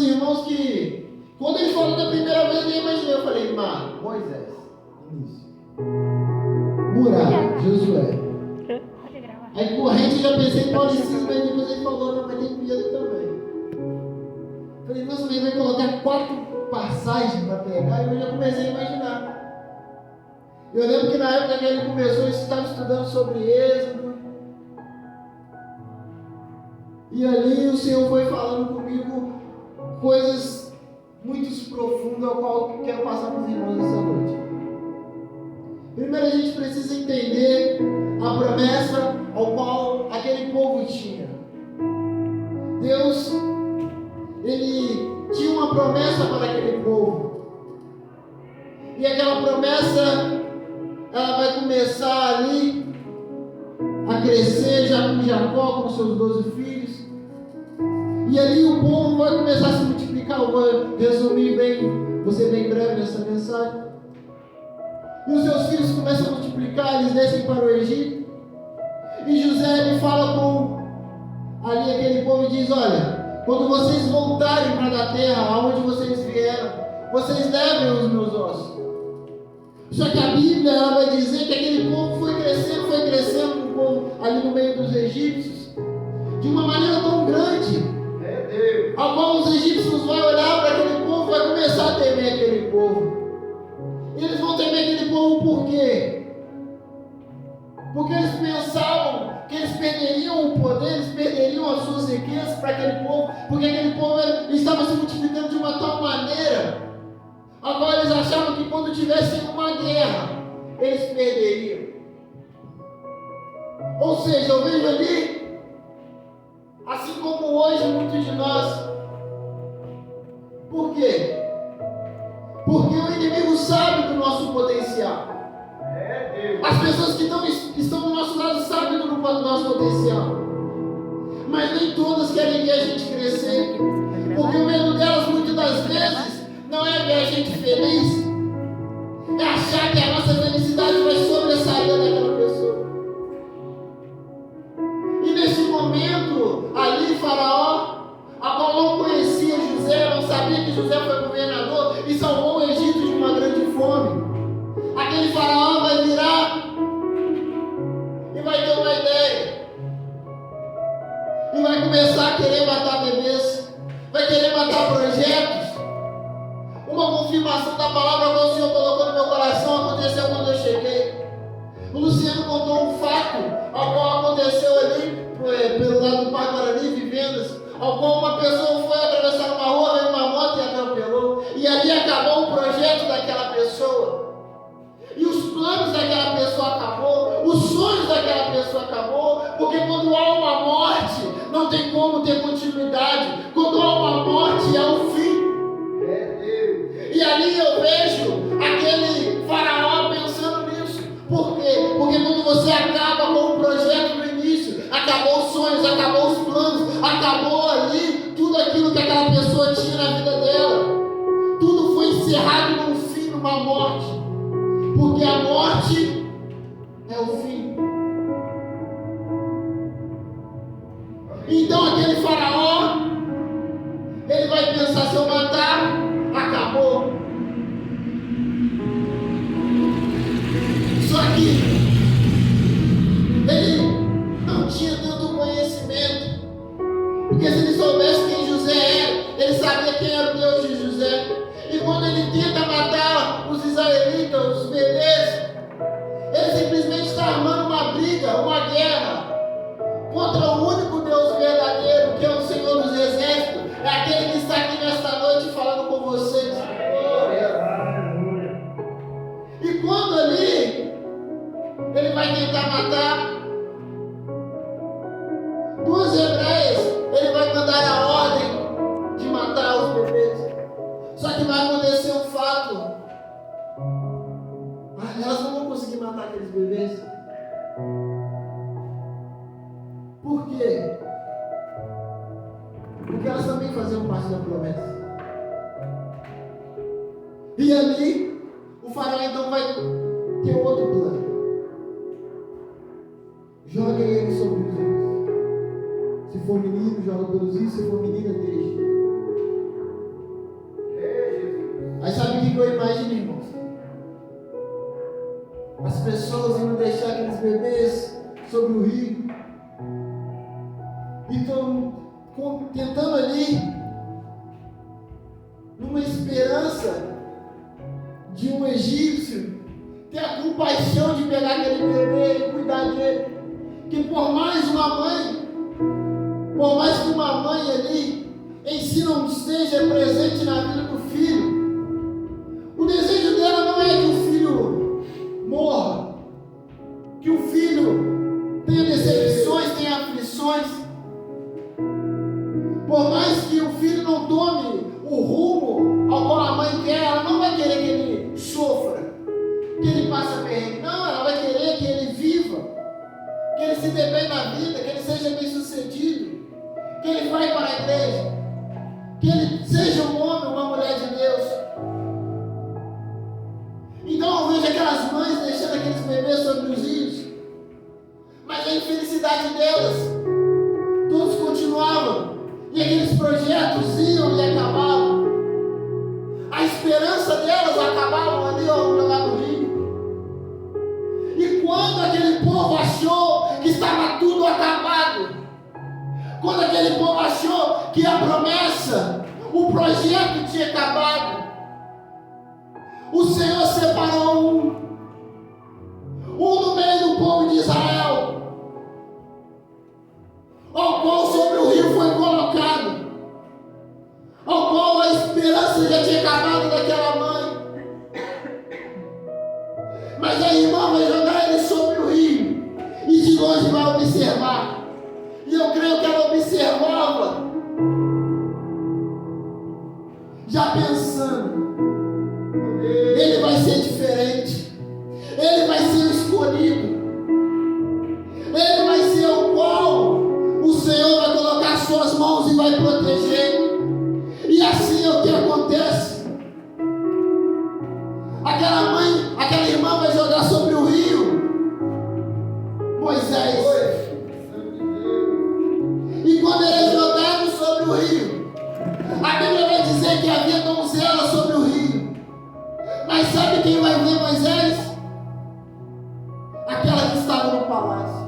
irmãos que, quando ele falou da primeira vez, eu imaginei, eu falei, Moisés, início. Muralha, Josué. Aí corrente, eu já pensei em Mauricinho, mas depois ele falou, não, mas tem Pedro também. Falei, nossa, ele vai colocar 4 passagens para pegar, e eu já comecei a imaginar. Eu lembro que na época que ele começou, eu estava estudando sobre Êxodo. E ali o Senhor foi falando comigo coisas muito profundas, ao qual eu quero passar para os irmãos essa noite. Primeiro a gente precisa entender a promessa ao qual aquele povo tinha. Deus, Ele tinha uma promessa para aquele povo. E aquela promessa, ela vai começar ali a crescer já com Jacó, com seus 12 filhos. E ali o povo vai começar a se multiplicar. Eu vou resumir bem, vou ser bem breve nessa mensagem. E os seus filhos começam a multiplicar, eles descem para o Egito. E José ele fala com ali aquele povo e diz, olha, quando vocês voltarem para a terra, aonde vocês vieram, vocês levem os meus ossos. Só que a Bíblia ela vai dizer que aquele povo foi crescendo um povo ali no meio dos egípcios, de uma maneira tão grande, ao qual os egípcios vão olhar para aquele povo e vai começar a temer aquele povo. E eles vão temer aquele povo por quê? Porque eles pensavam que eles perderiam o poder, eles perderiam as suas riquezas para aquele povo, porque aquele povo estava se multiplicando de uma tal maneira. Agora eles achavam que quando tivessem uma guerra, eles perderiam. Ou seja, eu vejo ali, assim como hoje muitos de nós. Por quê? Porque o inimigo sabe do nosso potencial. As pessoas que estão do nosso lado sabem do nosso potencial. Mas nem todas querem ver a gente crescer. Porque o medo delas, muitas das vezes, não é ver a gente feliz, é achar que a nossa felicidade vai sobressair daquela pessoa. E nesse momento, ali Faraó, a qual não conhecia José, não sabia que José foi governador e salvou o Egito de uma grande fome. Aquele Faraó vai virar e vai ter uma ideia. E vai começar a querer matar bebês, vai querer matar projetos. Uma confirmação da palavra que o Senhor colocou no meu coração aconteceu quando eu cheguei. O Luciano contou um fato, ao qual aconteceu ali, pelo lado do Parque Guarani, Vivendas, ao qual uma pessoa foi atravessar uma rua, veio uma moto e atropelou. E ali acabou o projeto daquela pessoa. E os planos daquela pessoa acabou, os sonhos daquela pessoa acabou, porque quando há uma morte, não tem como ter continuidade. Quando há uma morte, é o fim. E ali eu vejo aquele Faraó pensando nisso. Por quê? Porque quando você acaba com o projeto no início, acabou os sonhos, acabou os planos, acabou ali tudo aquilo que aquela pessoa tinha na vida dela. Tudo foi encerrado num fim, numa morte. Porque a morte é o fim. Então aquele Faraó, ele vai pensar, se eu matar, acabou. Só que ele não tinha tanto conhecimento. Porque se ele soubesse quem José era, ele sabia quem era o Deus de José. E quando ele tenta matar os israelitas, os bebês, ele simplesmente está armando uma briga, uma guerra contra o único Deus verdadeiro, que é o Senhor dos Exércitos. É aquele que está aqui nesta noite falando com vocês. E quando ali ele vai tentar matar 2 hebreias, ele vai mandar a ordem de matar os bebês. Só que vai acontecer um fato. Elas não vão conseguir matar aqueles bebês. Por quê? Porque elas também faziam parte da promessa. E ali, o Faraó então vai ter outro plano. Joga ele sobre os rios. Se for menino, joga pelos rios. Se for menina, deixa. pessoas iam deixar aqueles bebês sobre o rio. E estão tentando ali, numa esperança de um egípcio ter a compaixão de pegar aquele bebê e cuidar dele. Que por mais que uma mãe ali em si não esteja presente na vida do filho, o desejo dela não é que o filho morra, que o filho tenha decepções, tenha aflições. Por mais que o filho não tome o rumo ao qual a mãe quer, ela não vai querer que ele sofra, que ele passe perrengue. Não, ela vai querer que ele viva, que ele se dê bem na vida, que ele seja bem sucedido, que ele vá para a igreja, que ele seja um homem, uma mulher de Deus. Então eu vejo aquelas mães deixando aqueles bebês sobre os rios, mas a infelicidade delas, todos continuavam, e aqueles projetos iam e acabavam. A esperança delas acabavam ali ao jogar no rio. E quando aquele povo achou que estava tudo acabado, quando aquele povo achou que a promessa, o projeto tinha acabado, o Senhor separou um no meio do povo de Israel, ao qual sobre o rio foi colocado, ao qual a esperança já tinha acabado daquela mãe, mas a irmã vai jogar ele sobre o rio e de longe vai observar. E eu creio que ela observava, já pensando, ele vai ser diferente, ele vai ser o escolhido, ele vai ser o qual o Senhor vai colocar suas mãos e vai proteger. E assim é o que acontece. Aquela irmã vai jogar sobre o rio Moisés. E quando ele é jogado sobre o rio, a Bíblia vai dizer que havia donzela sobre o rio. Mas sabe quem vai ver Moisés? Aquela que estava no palácio.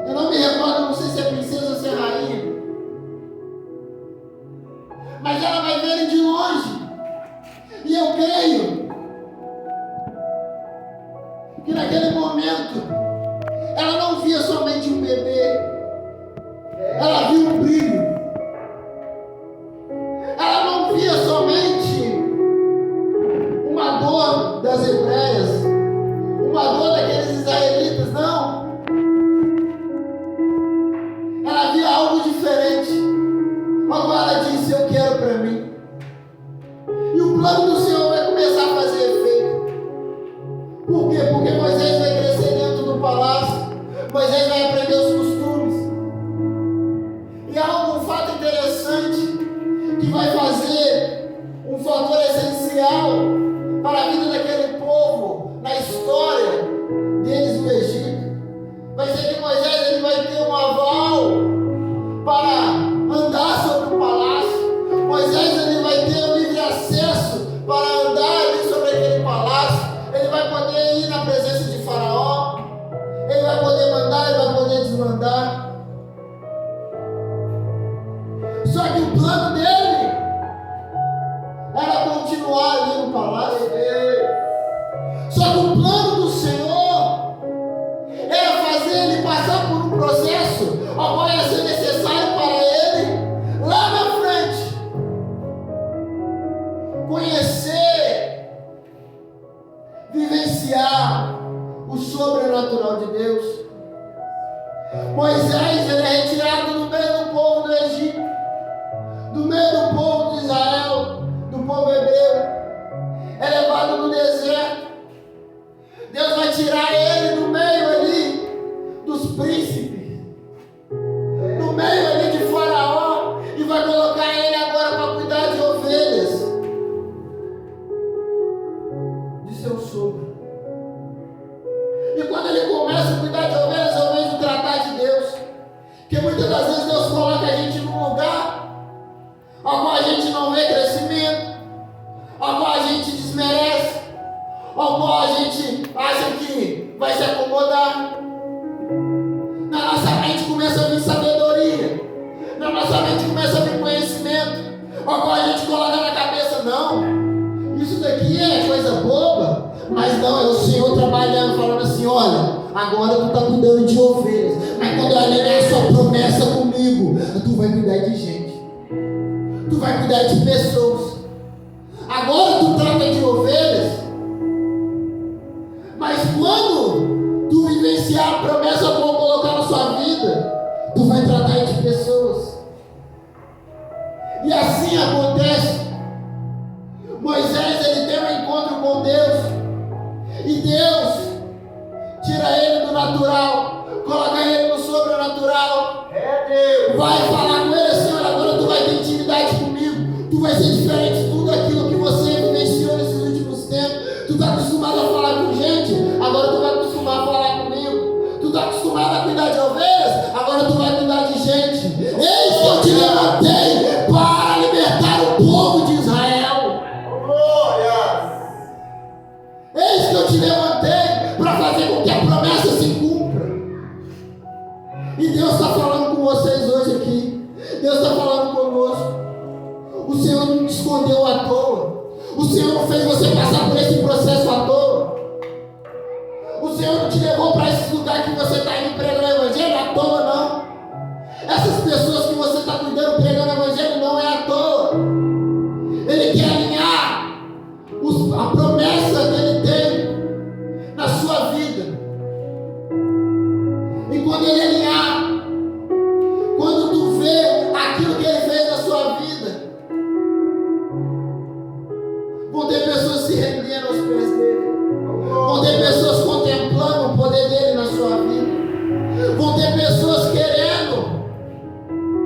Eu não me recordo, não sei se é princesa ou se é rainha, mas ela vai ver ele de longe. E eu creio que naquele momento ela não via somente um bebê, ela viu um brilho. Ela não via somente uma dor das hebreias, uma dor daqueles israelitas, não. Ela via algo diferente. Agora ela disse: eu quero para mim. E o plano do Senhor vai começar a fazer efeito. Por quê? Porque Moisés vai crescer dentro do palácio, Moisés vai aprender os costumes. E há um fato interessante que vai fazer um fator essencial para a vida daquele povo na história deles no Egito. Vai ser que Moisés ele vai ter um aval para andar sobre o palácio. Moisés ele vai ter o livre acesso para andar ali sobre aquele palácio. Ele vai poder ir na presença de Faraó. Ele vai poder mandar, ele vai poder desmandar. Só que o plano dele era continuar ali no palácio. Só que o plano do Senhor era fazer ele passar por um processo ao qual ia ser necessário para ele, lá na frente, conhecer, vivenciar o sobrenatural de Deus. Moisés ele é retirado do meio do povo do Egito, do meio do povo de Israel, do povo hebreu, é levado no deserto. Deus vai tirar ele no meio ali dos príncipes, no meio ali de Faraó, e vai colocar ele agora para cuidar de ovelhas de seu sogro. E quando ele começa a cuidar de ovelhas, eu vejo o tratar de Deus, que muitas das vezes Deus coloca a gente num lugar ao qual a gente não vê crescimento, ao qual a gente desmerece, ao qual começa a vir sabedoria, na nossa mente começa a vir conhecimento, ao qual a gente coloca na cabeça, não, isso daqui é coisa boba, mas não, é o Senhor trabalhando, falando assim, olha, agora tu está cuidando de ovelhas, mas quando eu aliar a sua promessa comigo, tu vai cuidar de gente, tu vai cuidar de pessoas, agora tu trata de ovelhas, mas quando tu vivenciar a promessa que eu vou colocar na sua vida, tu vai tratar de pessoas. E assim acontece. Moisés, ele tem um encontro com Deus, e Deus tira ele do natural, coloca ele no sobrenatural. Vai falar com ele assim, olha, agora tu vai ter intimidade comigo, tu vai ser diferente de tudo aquilo que você vivenciou nesses últimos tempos. Tu está acostumado a falar com gente, agora tu vai acostumar a falar comigo. Tu está acostumado a cuidar de ovelhas, agora tu vai cuidar de gente. Eis que eu te levantei para libertar o povo de Israel. Eis que eu te levantei para fazer com que a promessa se cumpra. E Deus está falando com vocês hoje aqui. Deus está falando conosco. O Senhor não te escondeu à toa. O Senhor não fez você passar por esse processo à toa. O Senhor não te levou para esse lugar que você está indo pregando o evangelho à toa, não. Essas pessoas que você está cuidando pregando o evangelho não é à toa. Ele quer alinhar a promessa que Ele tem na sua vida. E quando Ele alinhar, quando tu vê aquilo que Ele fez na sua vida, vão ter pessoas se rendendo aos pés dele. Vão ter pessoas contemplando o poder dele na sua vida. Vão ter pessoas querendo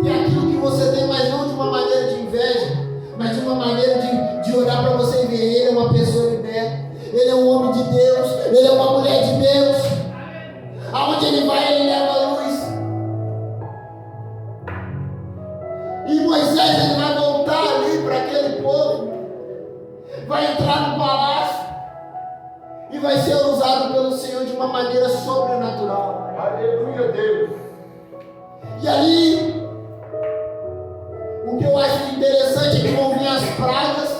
ter aquilo que você tem, mas não de uma maneira de inveja, mas de uma maneira de olhar para você e ver, ele é uma pessoa liberta, ele é um homem de Deus, ele é uma mulher de Deus. Aonde ele vai, ele leva a luz. E Moisés, ele vai voltar ali para aquele povo, vai entrar no palácio e vai ser usado pelo Senhor de uma maneira sobrenatural. Aleluia, Deus. E ali, o que eu acho interessante é que vão vir as pragas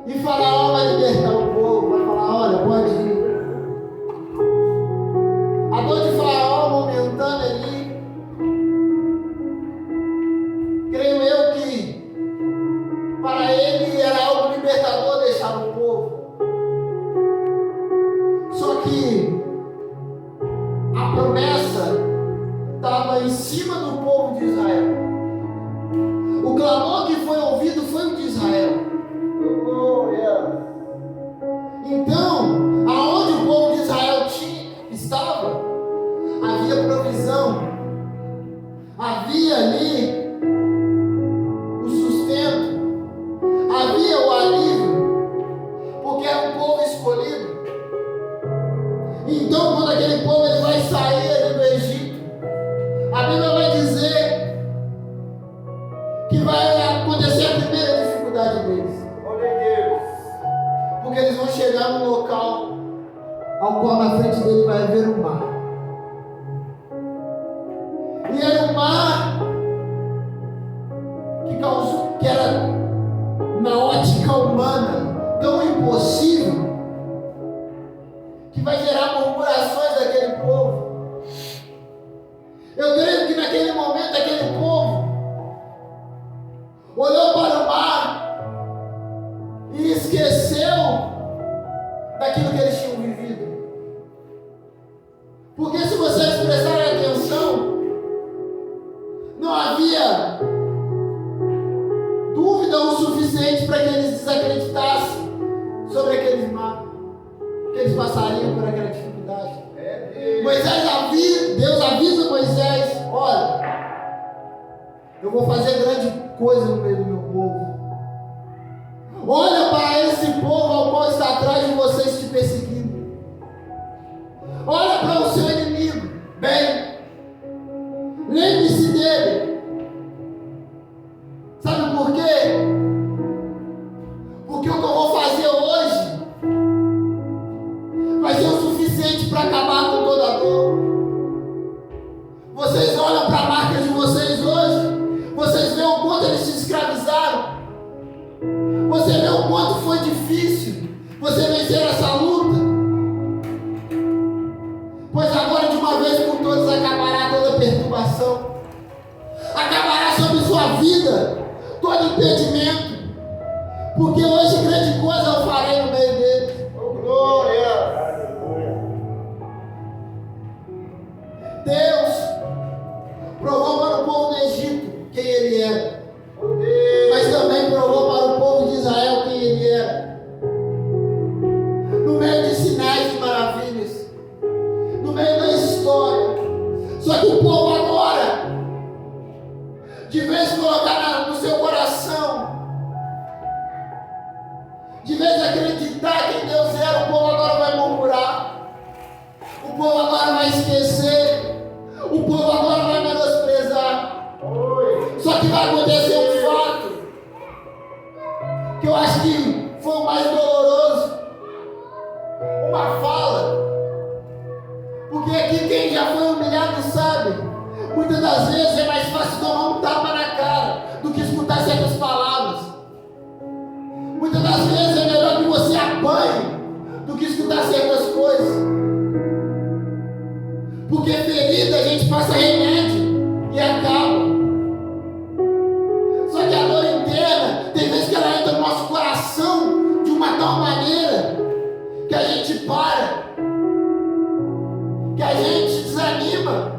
e Faraó vai libertar o povo, vai falar, olha, pode ir. A dor de Faraó momentânea ali, creio eu que para ele era algo libertador deixar o povo. Só que a promessa estava em cima do povo de Israel. O clamor que foi ouvido foi o de Israel. Então, aonde o povo de Israel estava, havia provisão, havia ali o sustento, havia o alívio, porque era um povo escolhido. Então, quando aquele povo ele vai sair ali do Egito, a Bíblia vai dizer que vai acontecer a primeira dificuldade deles. Porque eles vão chegar num local ao qual na frente dele vai haver um mar. E era um mar que era, na ótica humana, tão impossível, que vai gerar murmurações daquele povo. Eu creio que naquele momento aquele povo olhou para o mar e esqueceu daquilo que eles tinham vivido. Porque se vocês prestarem atenção, não havia dúvida o suficiente para que eles desacreditassem sobre aquele mar, que eles passariam por aquela dificuldade. Deus avisa Moisés, olha, eu vou fazer grande coisa no meio do meu povo. Olha para esse povo ao qual está atrás de vocês te perseguindo. Olha para o seu inimigo. Bem, lembre-se dele. Sabe por quê? Porque o que eu vou fazer hoje vai ser o suficiente para acabar com toda a dor. difícil você vencer essa luta, pois agora de uma vez por todas acabará toda perturbação, acabará sobre sua vida todo impedimento, porque hoje grande coisa eu farei no meio dele. Oh, glória! Deus provou para o povo do Egito quem ele era, mas também provou para o povo de Israel quem ele era, no meio de sinais e maravilhas, no meio da história. Só que o povo agora, de vez em colocar no seu coração, de vez em acreditar que Deus era, o povo agora vai murmurar, o povo agora vai esquecer, o povo agora vai menosprezar. Só que vai acontecer um fato que eu acho que foi o mais doloroso, uma fala, porque aqui quem já foi humilhado sabe, muitas das vezes é mais fácil tomar um tapa na cara do que escutar certas palavras. Muitas das vezes é melhor que você apanhe do que escutar certas coisas, porque ferida a gente passa remédio e acaba. Só que a dor interna, tem vezes que ela entra no nosso coração de uma tal maneira que a gente para, que a gente desanima.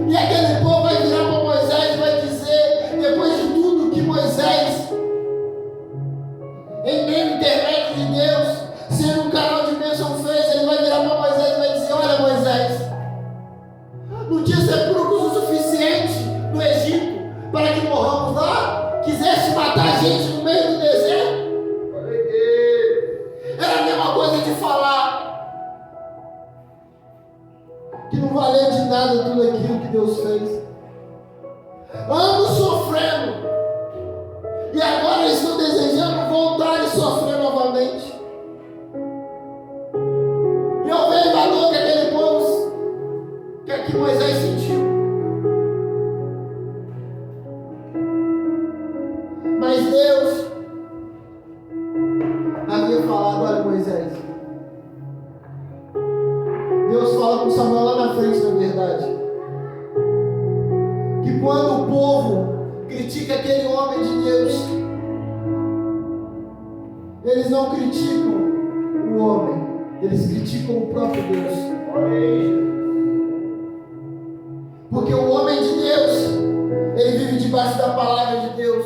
E aquele povo vai virar para Moisés e vai dizer, depois de tudo que Moisés, em meio intermédio de Deus, sendo um canal de bênção fez, ele vai virar para Moisés e vai dizer: olha, Moisés, não tinha sepulcros o suficiente no Egito para que morramos lá? Quisesse matar a gente no meio do deserto? Era a mesma coisa de falar que não valeu de nada tudo aquilo que Deus fez. Anos sofrendo, e agora estou desejando voltar e sofrer novamente. E eu vejo a dor que aquele povo, que Moisés sentiu. Mas Deus havia falado: olha, Moisés. Deus fala com Samuel lá na frente, na verdade, que quando o povo critica aquele homem de Deus, eles não criticam o homem, eles criticam o próprio Deus. Porque o homem de Deus, ele vive debaixo da palavra de Deus.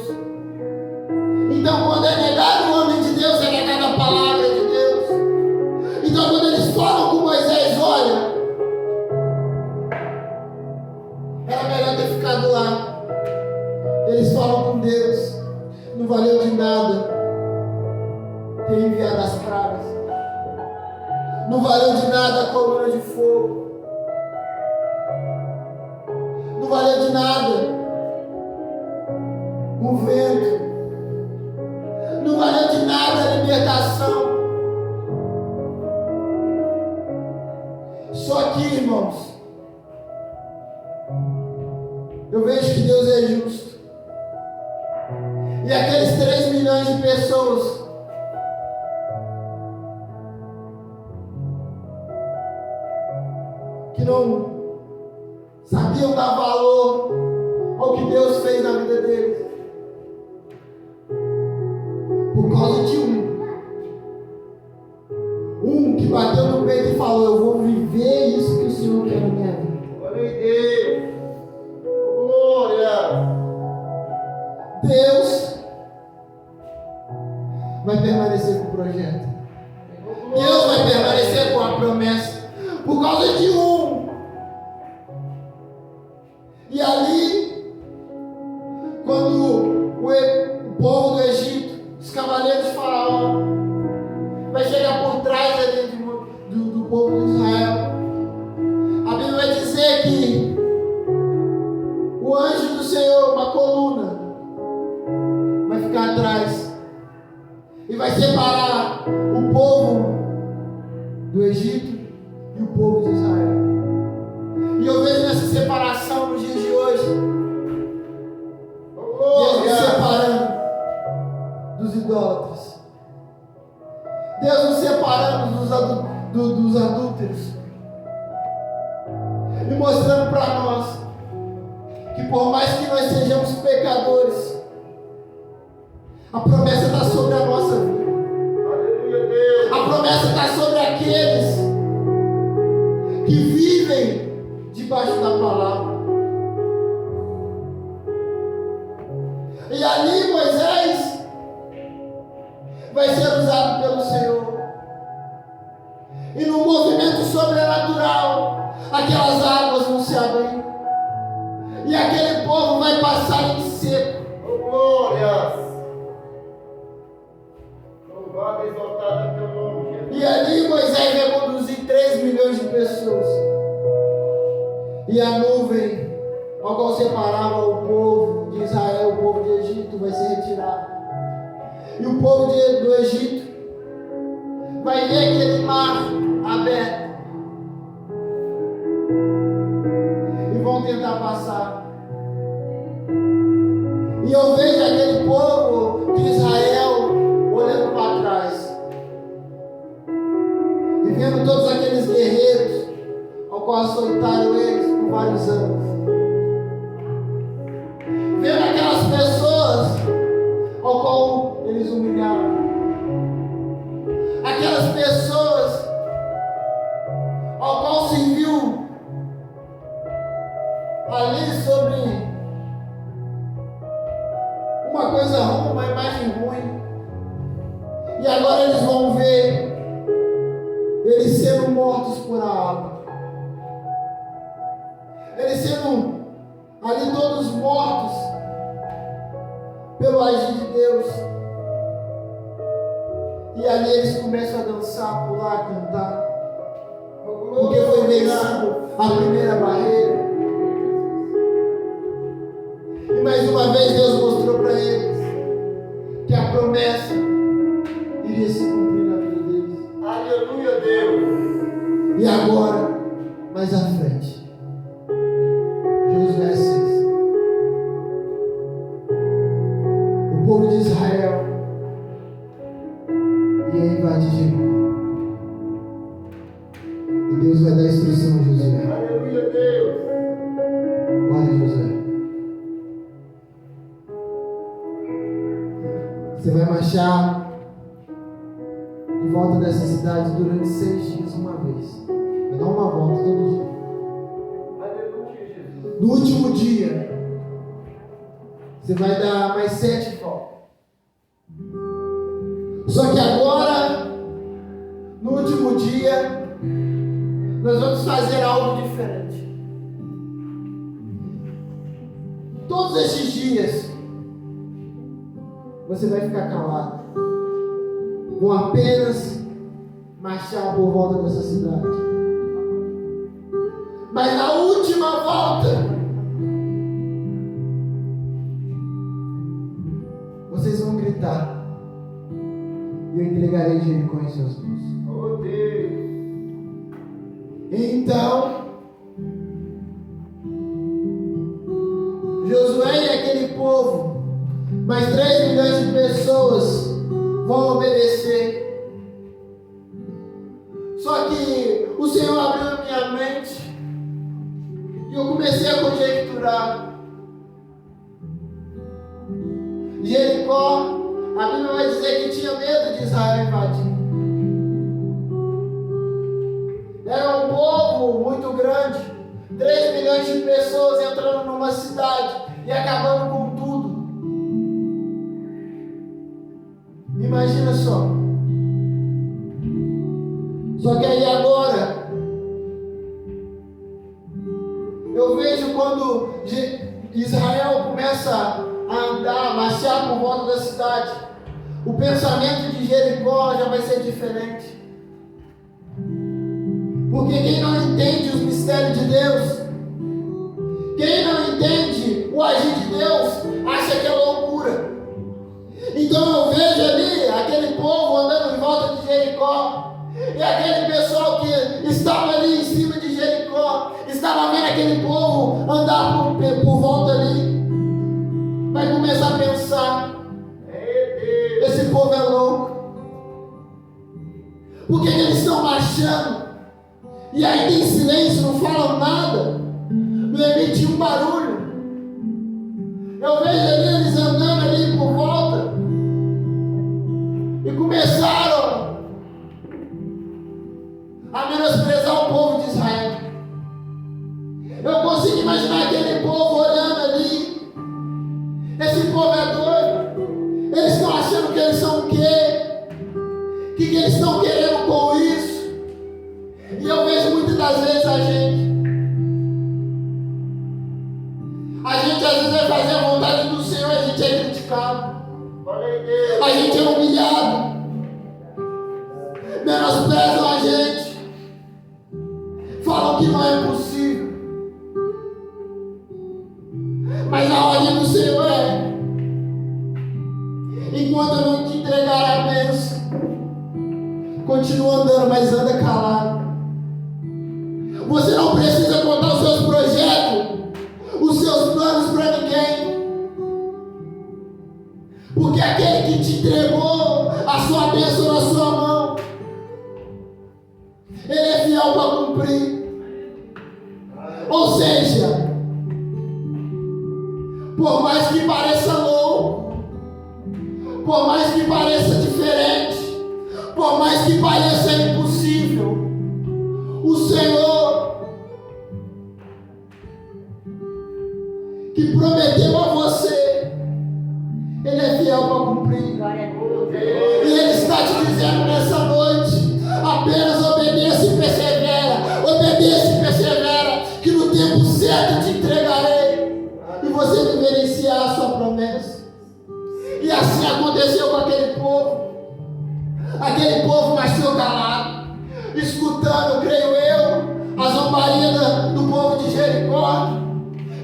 Então, quando é negado o homem de Deus, é negada a palavra de Deus. Então, quando eles falam com Moisés: olha, era melhor ter ficado lá. Eles falam com Deus: não valeu de nada ter enviado as pragas, não valeu de nada a coluna de fogo, não valeu de nada o vento, não valeu de nada a libertação. Só que, irmãos, eu vejo que Deus é justo. E aqueles 3 milhões de pessoas que não sabiam dar valor ao que Deus fez na vida deles, por causa de um que bateu no peito e falou: eu vou viver isso que o Senhor quer na minha vida. Glória a Deus. Glória. Deus vai permanecer com o projeto. Deus vai permanecer com a promessa por causa de um. E ali, quando o povo do Egito, os cavaleiros de Faraó, vai chegar por trás ali do povo de Israel, a Bíblia vai dizer que o anjo do Senhor, uma coluna, vai ficar atrás e vai separar o povo do Egito e o povo de Israel. E eu vejo nessa separação nos dias de hoje, Deus nos separando dos idólatras, e mostrando para nós que por mais que nós sejamos pecadores, a promessa está sobre a nossa vida. Aleluia, Deus. A promessa está sobre aqueles que vivem debaixo da palavra. E ali Moisés vai ser usado pelo Senhor. E no movimento sobrenatural, aquelas águas vão se abrir. E aquele povo vai passar em seco. Oh, glórias. Louvado e exaltado é teu nome, Jesus. E ali Moisés vai conduzir 3 milhões de pessoas. E a nuvem, ao qual separava o povo de Israel, o povo de Egito, vai ser retirada. E o povo do Egito vai ver aquele mar aberto. E vão tentar passar. E eu vejo aquele povo de Israel olhando para trás. E vendo todos aqueles guerreiros ao qual açoitaram eles por vários anos. Vendo aquelas pessoas ao qual eles humilharam. Aquelas pessoas ao qual se viu ali sobre uma coisa ruim, uma imagem ruim. E agora eles vão ver eles sendo mortos por a água. Eles sendo ali todos mortos pelo agir de Deus. E ali eles começam a dançar, pular, cantar. Porque foi vencido a primeira barreira. E mais uma vez Deus mostrou para eles que a promessa iria se cumprir na vida deles. Aleluia, Deus. E agora, mais à frente, Josué 6. O povo de Israel ia invadir Jericó. E Deus vai dar instrução a Josué. Aleluia, Deus. Olha, Josué, você vai marchar em volta dessa cidade durante 6 dias uma vez. Vai dar uma volta todo dia. Aleluia, Jesus. No último dia, você vai dar mais 7 voltas. Só que agora, no último dia, nós vamos fazer algo diferente. Todos esses dias, você vai ficar calado. Vou apenas marchar por volta dessa cidade. Mas na última volta, vocês vão gritar. E eu entregarei Jericó em suas mãos. Oh, Deus. Então, Josué e aquele povo, mais 3 milhões de pessoas, vão obedecer. Só que o Senhor abriu a minha mente e eu comecei a conjecturar. Jericó, a Bíblia vai dizer que tinha medo de Israel invadir. Era um povo muito grande, 3 milhões de pessoas entrando numa cidade e acabando com tudo. Imagina só. Só que aí agora, eu vejo quando Israel começa a andar, marchar por volta da cidade, o pensamento de Jericó já vai ser diferente. Porque quem não entende os mistérios de Deus, quem não entende o agir de Deus, acha que é loucura. Então eu vejo ali aquele povo andando em volta de Jericó, e aquele pessoal que estava ali em cima de Jericó, estava vendo aquele povo andar por volta ali, vai começar a pensar: esse povo é louco. Por que eles estão marchando e ainda em silêncio, não falam nada? barulho. Eu vejo eles andando ali por volta e começaram a menosprezar o povo de Israel. Eu consigo imaginar aquele povo olhando ali. Esse povo é doido. Eles estão achando que eles são o quê? O que eles estão querendo com isso? E eu vejo muitas das vezes a gente às vezes vai fazer a vontade do Senhor, a gente é criticado. A gente é humilhado. Menosprezam a gente. Falam que não é possível. Mas a ordem do Senhor é: enquanto eu não te entregar a bênção, continua andando, mas anda calado. Você não precisa contar os seus projetos, os seus planos para ninguém. Porque aquele que te entregou a sua bênção na sua mão, ele é fiel para cumprir. Ou seja, por mais que pareça louco, por mais que pareça diferente, por mais que pareça impossível, o Senhor que prometeu a você, Ele é fiel para cumprir. E Ele está te dizendo nessa noite: apenas obedeça e persevera. Obedeça e persevera, que no tempo certo te entregarei e você vivenciar a sua promessa. E assim aconteceu com aquele povo. Aquele povo nasceu calado, escutando, creio eu, a zombaria do povo de Jericó,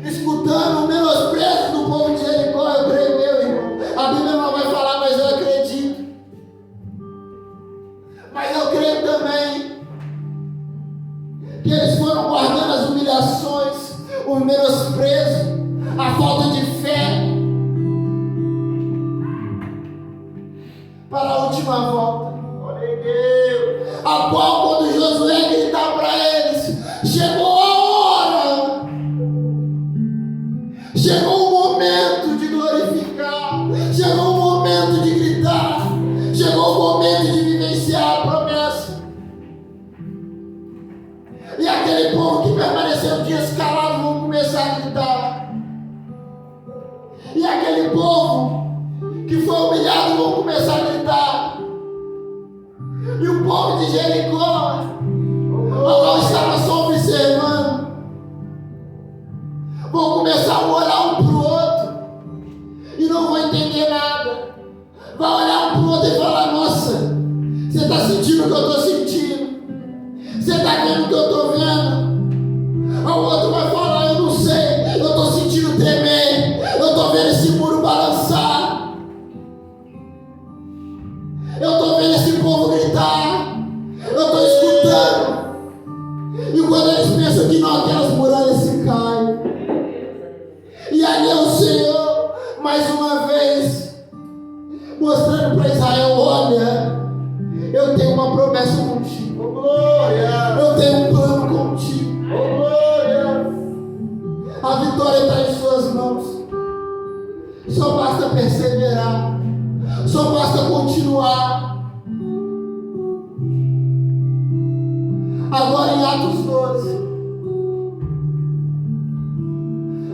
escutando o menosprezo do povo de Jericó. Eu creio eu, irmão. A Bíblia não vai falar, mas eu acredito. Mas eu creio também que eles foram guardando as humilhações, o menosprezo, a falta de fé, para a última volta. A qual, quando Josué gritar para eles: chegou a hora, chegou o momento de glorificar, chegou o momento de gritar, chegou o momento de vivenciar a promessa. E aquele povo que permaneceu dias calado vão começar a gritar. E aquele povo que foi humilhado vão começar a gritar. E o povo de Jericó, ao qual estava só observando, vão começar a olhar um para o outro e não vão entender nada. Vai olhar um para o outro e falar: nossa, você está sentindo o que eu estou sentindo? Você está vendo o que eu estou vendo? O outro vai falar: eu não sei, eu estou sentindo tremer, eu estou vendo esse muro balançar. Eu estou vendo esse povo gritar, eu estou escutando. E quando eles pensam que não, aquelas muralhas se caem. E ali é o Senhor, mais uma vez, mostrando para Israel: olha, eu tenho uma promessa contigo. Oh, glória! Eu tenho um plano contigo. Oh, glória! A vitória está em suas mãos. Só basta perseverar. Só basta continuar. Agora em Atos 12,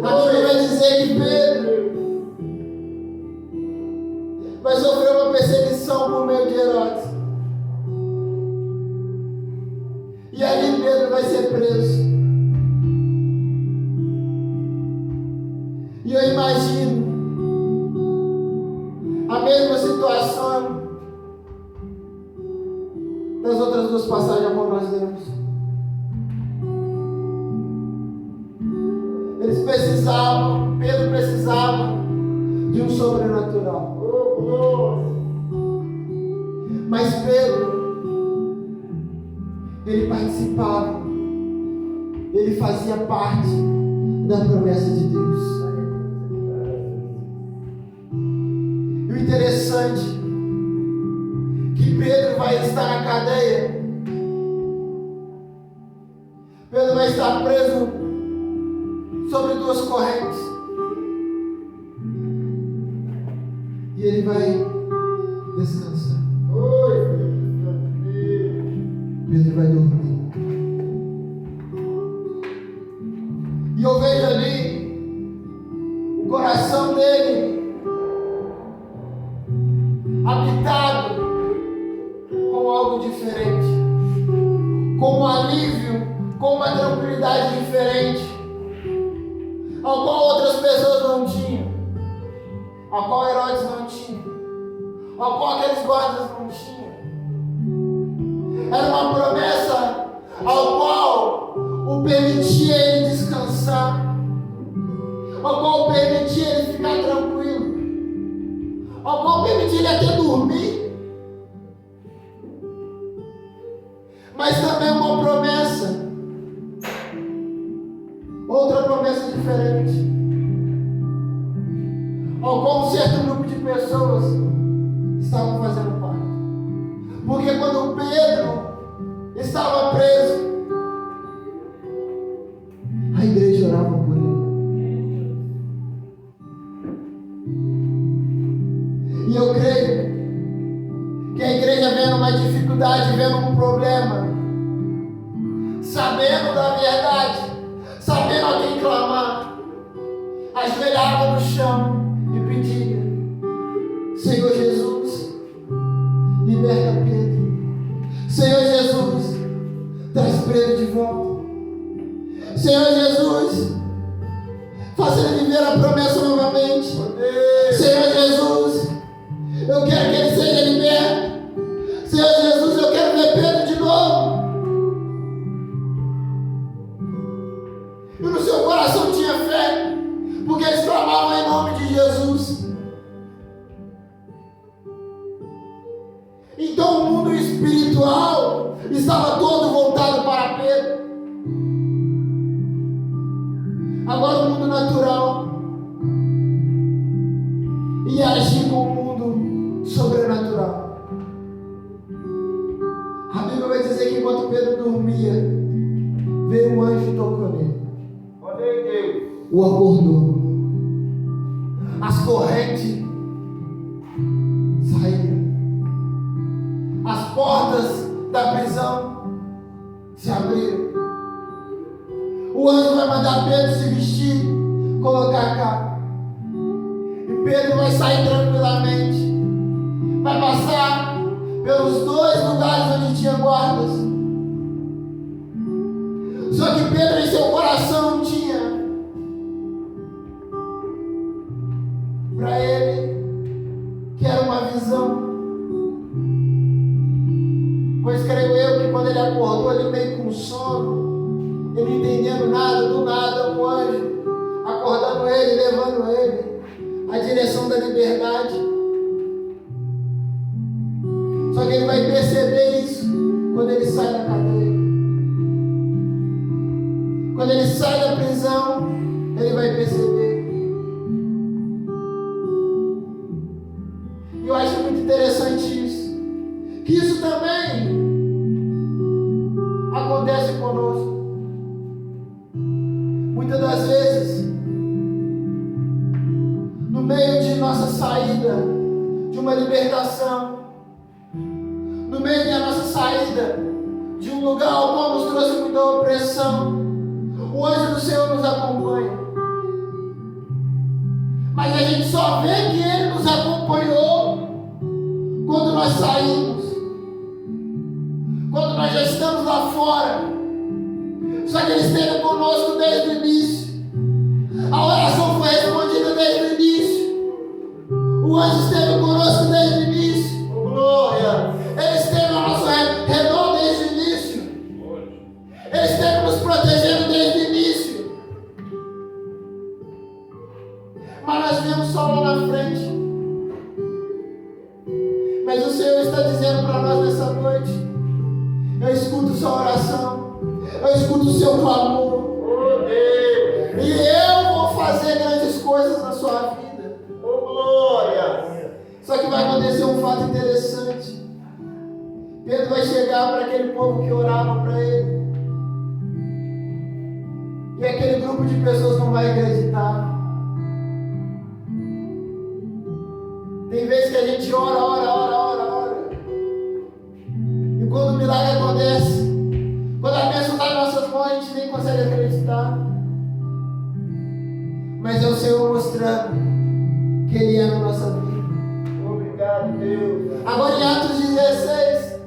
a Bíblia vai dizer que Pedro vai sofrer uma perseguição por meio de Herodes. E ali Pedro vai ser preso. E eu imagino a mesma situação das outras duas passagens que nós lemos. Pedro precisava de um sobrenatural. Mas Pedro, ele participava, ele fazia parte da promessa de Deus. E o interessante que Pedro vai estar na cadeia, Pedro vai estar preso sobre duas correntes. E ele vai descansar. Pedro vai dormir. E eu vejo ali o coração dele habitado com algo diferente, com um alívio, com uma tranquilidade diferente, ao qual outras pessoas não tinham, ao qual Herodes não tinha, ao qual aqueles guardas não tinham. Era uma promessa ao qual o permitia ele descansar, ao qual o permitia ele ficar tranquilo, ao qual permitia ele até dormir, mas também uma promessa, outra promessa diferente, ao qual um certo grupo de pessoas estavam fazendo parte. Porque quando Pedro estava preso, a igreja orava por ele. E eu creio que a igreja vendo uma dificuldade, vendo um problema, sabendo da verdade, sabendo a quem clamar, ajoelhava no chão e pedia: Senhor Jesus, liberta Pedro. Senhor Jesus, traz Pedro de volta. Senhor Jesus, faça ele viver a promessa novamente. Senhor Jesus, eu quero que ele seja liberto. Senhor Jesus, eu quero ver Pedro de novo. E no seu coração tinha fé, porque eles clamavam em nome de Jesus. Então o mundo espiritual estava todo voltado para Pedro. Agora o mundo natural ia agir com o mundo sobrenatural. A Bíblia vai dizer que enquanto Pedro dormia, veio um anjo e tocou nele. O acordou. As correntes saíram. As portas da prisão se abriram. O anjo vai mandar Pedro se vestir, colocar a capa. E Pedro vai sair tranquilamente. Vai passar pelos dois lugares onde tinha guardas. Só que Pedro em seu coração tinha para ele que era uma visão. Pois creio eu que quando ele acordou ali meio com sono, ele não entendendo nada, do nada um anjo acordando ele, levando ele à direção da liberdade. Só que ele vai perceber isso quando ele sai da cadeia. Quando ele sai da prisão, ele vai perceber. E eu acho muito interessante isso. Que isso também acontece conosco. Muitas das vezes, no meio de nossa saída de uma libertação, no meio da nossa saída de um lugar ao qual nos trouxe muita opressão, o anjo do Senhor nos acompanha. Mas a gente só vê que Ele nos acompanhou quando nós saímos, quando nós já estamos lá fora. Só que Ele esteve conosco desde o início. A oração foi respondida desde o início. O anjo esteve conosco desde o início. Glória! Ele esteve ao nosso redor desde o início. Ele esteve nos protegendo desde o início. Mas nós vemos só lá na frente. Mas o Senhor está dizendo para nós nessa noite: eu escuto sua oração, eu escuto o seu clamor, e eu vou fazer grandes coisas na sua vida. Glória! Só que vai acontecer um fato interessante. Pedro vai chegar para aquele povo que orava para ele. E que aquele grupo de pessoas não vai acreditar. Tem vezes que a gente ora. E quando o milagre acontece, quando a bênção está em nossas mãos, a gente nem consegue acreditar. Mas é o Senhor mostrando que Ele é na nossa vida. Obrigado, Deus. Agora em Atos 16,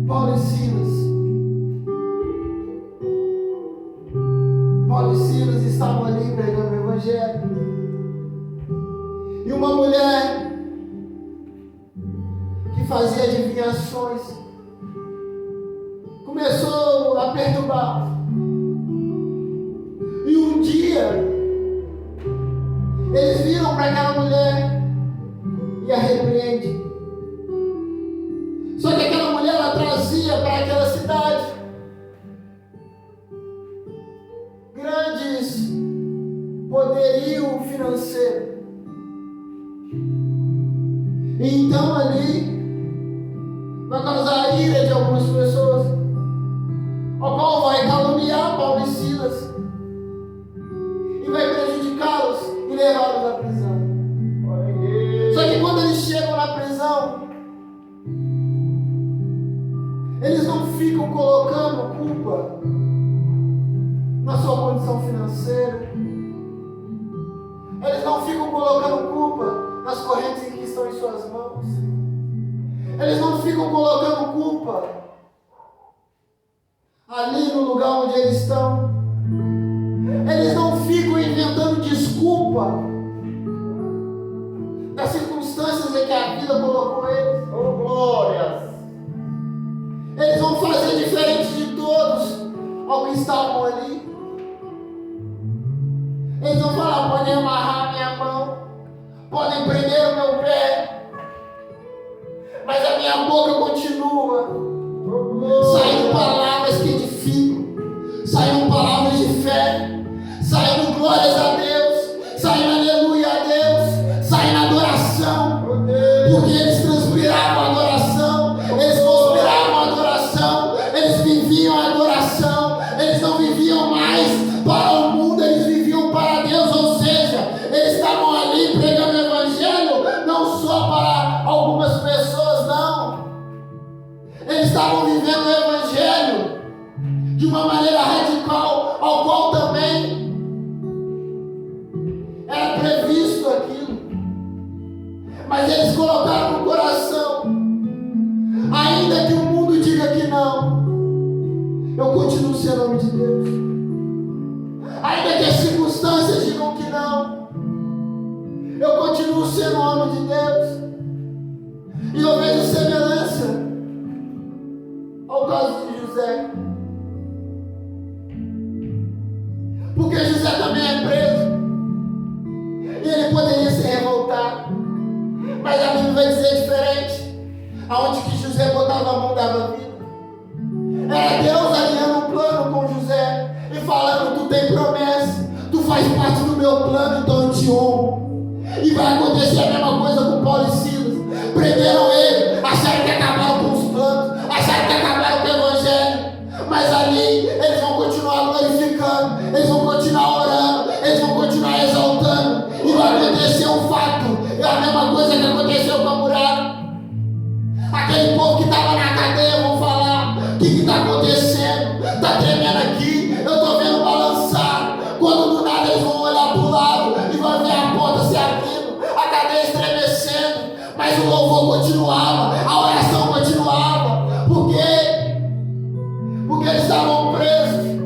Paulo e Silas estavam ali pregando o Evangelho. E uma mulher que fazia adivinhações começou a perturbar. E um dia eles viram para aquela mulher e a repreende. Só que aquela mulher ela trazia para aquela cidade grandes poderio financeiro. E então ali vai causar a ira de algumas pessoas, ao qual vai caluniar Paulo e Silas e vai prejudicá-los e levá-los à prisão. Só que quando eles chegam na prisão, eles não ficam colocando culpa na sua condição financeira. Eles não ficam colocando culpa nas correntes que estão em suas mãos. Eles não ficam colocando culpa ali no lugar onde eles estão. Eles não ficam inventando desculpa das circunstâncias em que a vida colocou eles. Oh, glórias! Eles vão fazer diferente de todos ao que estavam ali. Eles vão falar: podem amarrar a minha mão, podem prender o meu pé, mas a minha boca continua saindo palavras que edificam, saindo palavras de fé, saindo glórias a Deus, saindo aleluia a Deus, saindo adoração, porque eles transpiravam a adoração, eles conspiravam a adoração, eles viviam a adoração, eles não viviam mais para o mundo, eles viviam para Deus. Ou seja, eles estavam ali pregando o Evangelho não só para algumas pessoas, não. Eles estavam vivendo o Evangelho de uma maneira radical, ao qual também era previsto aquilo. Mas eles colocaram no coração: ainda que o mundo diga que não, eu continuo sendo homem de Deus. Ainda que as circunstâncias digam que não, eu continuo sendo homem de Deus. E eu vejo semelhança ao caso de José. Porque José também é preso. E ele poderia se revoltar. Mas a Bíblia vai dizer diferente. Aonde que José botava a mão, dava vida. Era Deus alinhando um plano com José e falando: tu tem promessa, tu faz parte do meu plano, então eu te honro. E vai acontecer a mesma coisa com Paulo e Silas. Prenderam ele, acharam que acabaram com os planos, acharam que acabaram com o Evangelho, mas ali eles vão continuar glorificando, eles vão continuar orando, eles vão continuar exaltando, e vai acontecer um fato. É a mesma coisa que aconteceu com a muralha. Aquele povo que estava na cadeia vão falar: o que está acontecendo? Está tremendo aqui, eu estou vendo balançar. Quando do nada eles vão olhar para o lado e vão ver a porta se abrindo, a cadeia estremecendo, mas o louvor continuava, a oração continuava. Por quê? Porque eles estavam presos,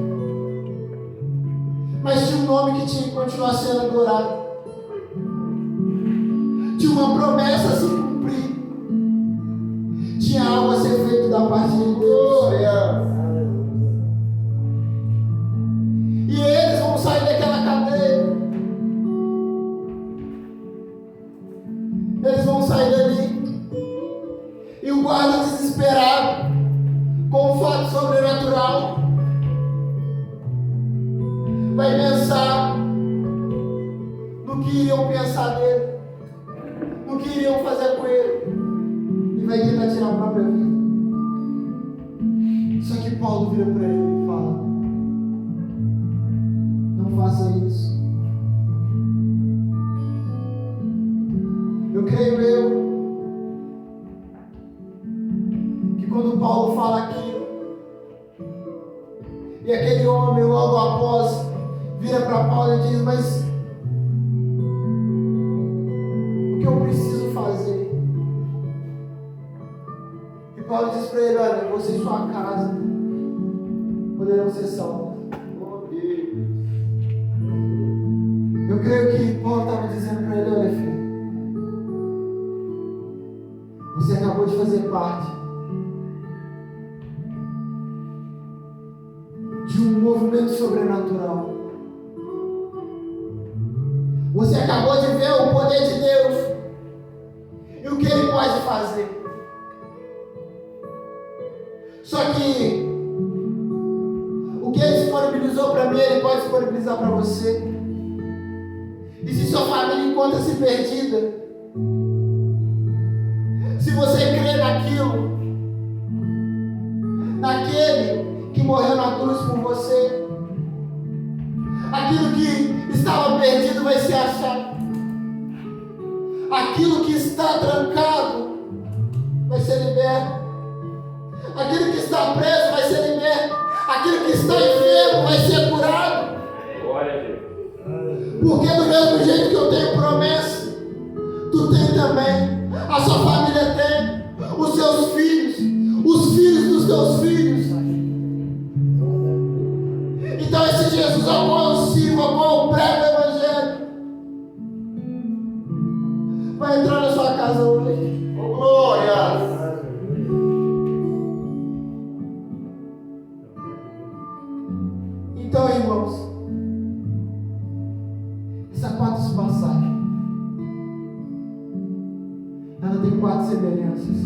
mas tinha um nome que tinha que continuar sendo adorado, tinha uma promessa a se cumprir, tinha algo a ser feito da parte de Deus. E eles vão sair daquela cadeia, eles vão sair dali, e o guarda desesperado com um fato sobrenatural vai pensar no que iriam pensar dele, no que iriam fazer com ele, e vai tentar tirar a própria vida. Só que para ele e fala: não faça isso. Eu creio que quando Paulo fala aquilo, e aquele homem logo após vira para Paulo e diz: mas o que eu preciso fazer? E Paulo diz para ele: olha, você e sua casa poderão ser salvos. Oh, Deus. Eu creio que Paulo estava dizendo para ele: olha, filho, você acabou de fazer parte de um movimento sobrenatural. Você acabou de ver o poder de Deus e o que Ele pode fazer. Só que o que Ele disponibilizou para mim, Ele pode disponibilizar para você. E se sua família encontra-se perdida, se você crê naquele que morreu na cruz por você, aquilo que estava perdido vai ser achado, aquilo que está trancado vai ser liberto, aquilo que está preso vai ser liberto, aquilo que está enfermo vai ser curado. Glória a Deus. Porque do mesmo jeito que eu tenho promessa, tu tem também, a sua família tem, os seus filhos, os filhos dos teus filhos. Então esse Jesus ao qual eu sirvo, ao qual eu prego o Evangelho, vai entrar na sua casa hoje. Oh, glória. Então, irmãos, essa quarta passagem, ela tem 4 semelhanças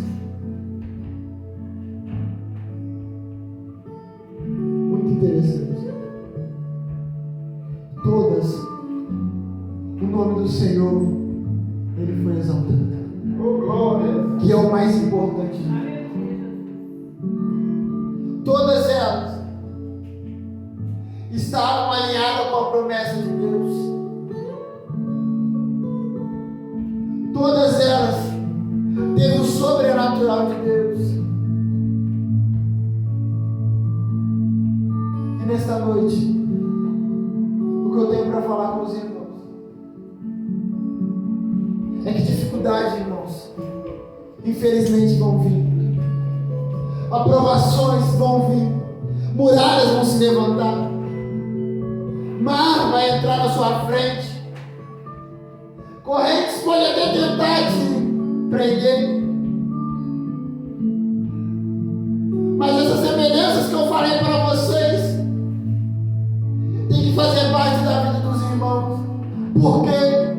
muito interessantes. Todas, o nome do Senhor, Ele foi exaltado, Oh, glória. que é o mais importante. Todas elas estavam alinhadas com a promessa de Deus. Todas elas teve o sobrenatural de Deus. E nesta noite, o que eu tenho para falar com os irmãos é que dificuldades, irmãos, infelizmente vão vir. Aprovações vão vir. Muralhas vão se levantar. Mar vai entrar na sua frente. Correntes podem até tentar te prender. Mas essas semelhanças que eu falei para vocês tem que fazer parte da vida dos irmãos. Por quê?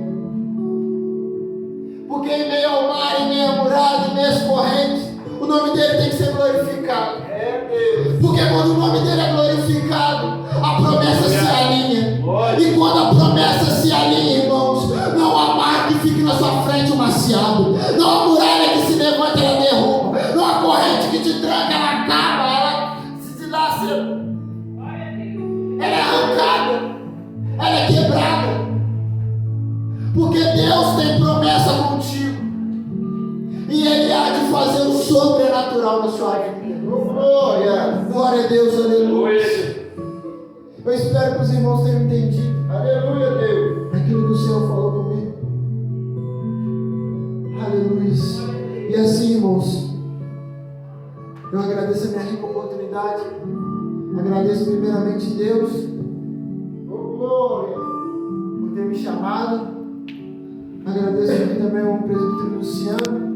Porque em meio ao mar, em meio à muralha, em meio às correntes, o nome dele tem que ser glorificado. É Deus. Porque quando o nome dele é glorificado, a promessa se alinha. E quando a promessa se alinha, irmãos, não há mar que fique na sua frente maciado. Não há muralha que se levanta e ela derruba. Não há corrente que te tranca, ela acaba, ela se lasca. Ela é arrancada, ela é quebrada. Porque Deus tem promessa contigo. E Ele há de fazer o sobrenatural na sua vida. Oh, glória. Glória a Deus, aleluia. Eu espero que os irmãos tenham entendido Aleluia, Deus. aquilo que o Senhor falou comigo. Aleluia. E assim, irmãos, eu agradeço a minha rica oportunidade. Agradeço primeiramente a Deus Oh, glória. por ter me chamado. Agradeço aqui também ao presbítero Luciano